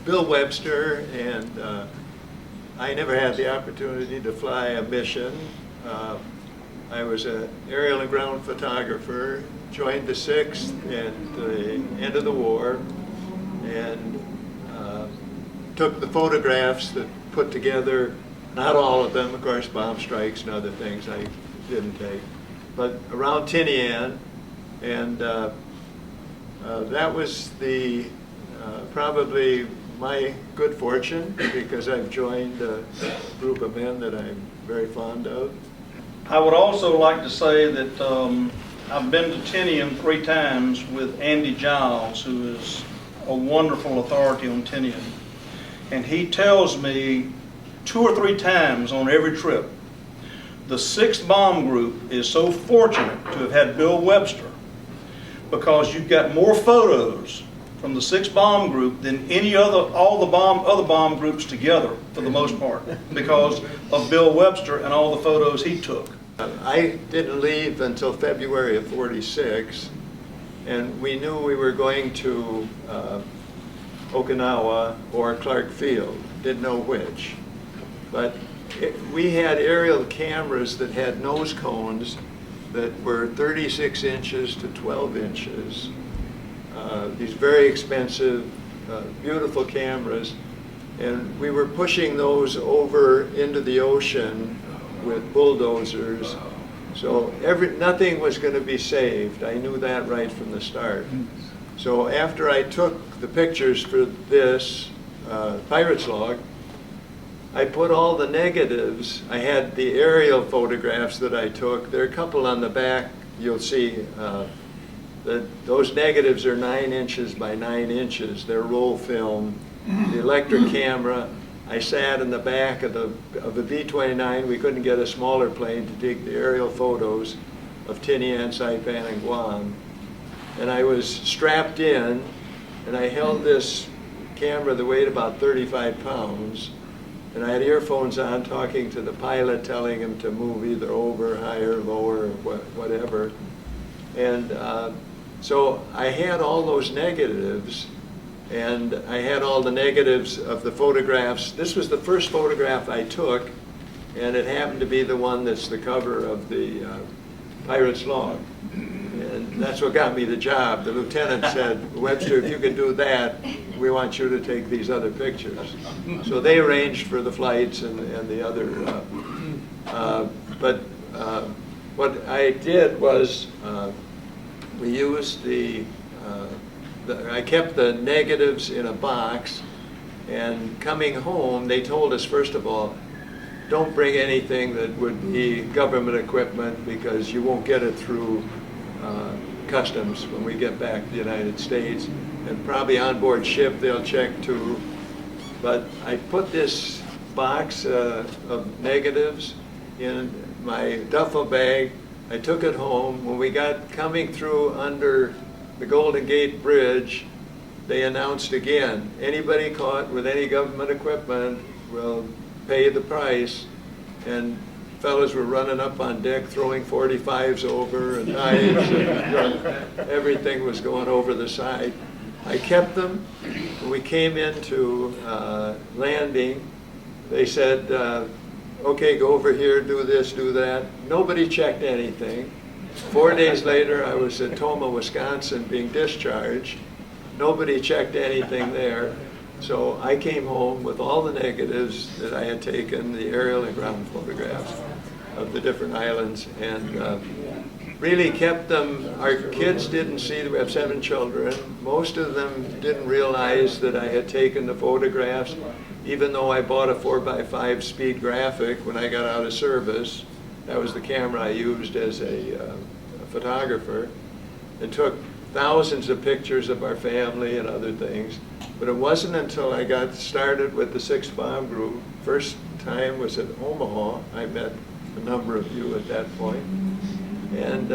Bill Webster, and I never had the opportunity to fly a mission. I was an aerial and ground photographer, joined the 6th at the end of the war, and took the photographs that put together, not all of them, of course, bomb strikes and other things I didn't take, but around Tinian, and that was the probably my good fortune, because I've joined a group of men that I'm very fond of. I would also like to say that I've been to Tinian 3 times with Andy Giles, who is a wonderful authority on Tinian. And he tells me 2 or 3 times on every trip, the 6th Bomb Group is so fortunate to have had Bill Webster, because you've got more photos from the 6th Bomb Group than all the other bomb groups together, for the most part, because of Bill Webster and all the photos he took. I didn't leave until February of '46, and we knew we were going to Okinawa or Clark Field, didn't know which. But we had aerial cameras that had nose cones that were 36 inches to 12 inches. These very expensive, beautiful cameras. And we were pushing those over into the ocean with bulldozers. So nothing was going to be saved. I knew that right from the start. So after I took the pictures for this Pirate's Log, I put all the negatives. I had the aerial photographs that I took. There are a couple on the back. You'll see that those negatives are 9 inches by 9 inches. They're roll film. The electric camera, I sat in the back of a B-29. We couldn't get a smaller plane to take the aerial photos of Tinian, Saipan, and Guam. And I was strapped in, and I held this camera that weighed about 35 pounds. And I had earphones on, talking to the pilot, telling him to move either over, higher, lower, or whatever. And so I had all those negatives, and I had all the negatives of the photographs. This was the first photograph I took, and it happened to be the one that's the cover of the Pirate's Log. And that's what got me the job. The lieutenant said, "Webster, if you can do that, we want you to take these other pictures." So they arranged for the flights and the other. But what I did was we used I kept the negatives in a box, and coming home, they told us, first of all, don't bring anything that would be government equipment, because you won't get it through customs when we get back to the United States, and probably on board ship they'll check too. But I put this box of negatives in my duffel bag. I took it home. When we got coming through under the Golden Gate Bridge, they announced again, anybody caught with any government equipment will pay the price. And fellas were running up on deck, throwing 45s over and knives, and everything was going over the side. I kept them. When we came into landing, they said, okay, go over here, do this, do that. Nobody checked anything. 4 days later, I was in Toma, Wisconsin, being discharged. Nobody checked anything there. So I came home with all the negatives that I had taken, the aerial and ground photographs of the different islands, and really kept them. Our kids didn't see, we have 7 children. Most of them didn't realize that I had taken the photographs, even though I bought a 4x5 speed graphic when I got out of service. That was the camera I used as a photographer, and took thousands of pictures of our family and other things. But it wasn't until I got started with the 6th Bomb Group, first time was at Omaha. I met a number of you at that point. And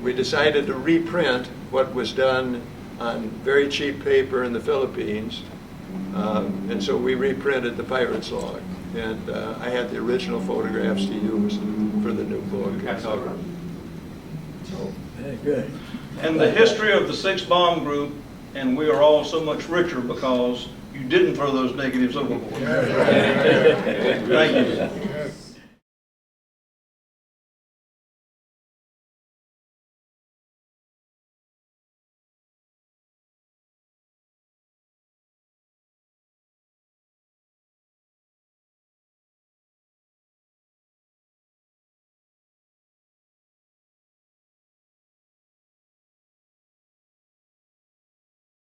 we decided to reprint what was done on very cheap paper in the Philippines. And so we reprinted the Pirate's Log. And I had the original photographs to use for the new book and cover. So, very good. And the history of the 6th Bomb Group, and we are all so much richer because you you didn't throw those negatives overboard. Thank you.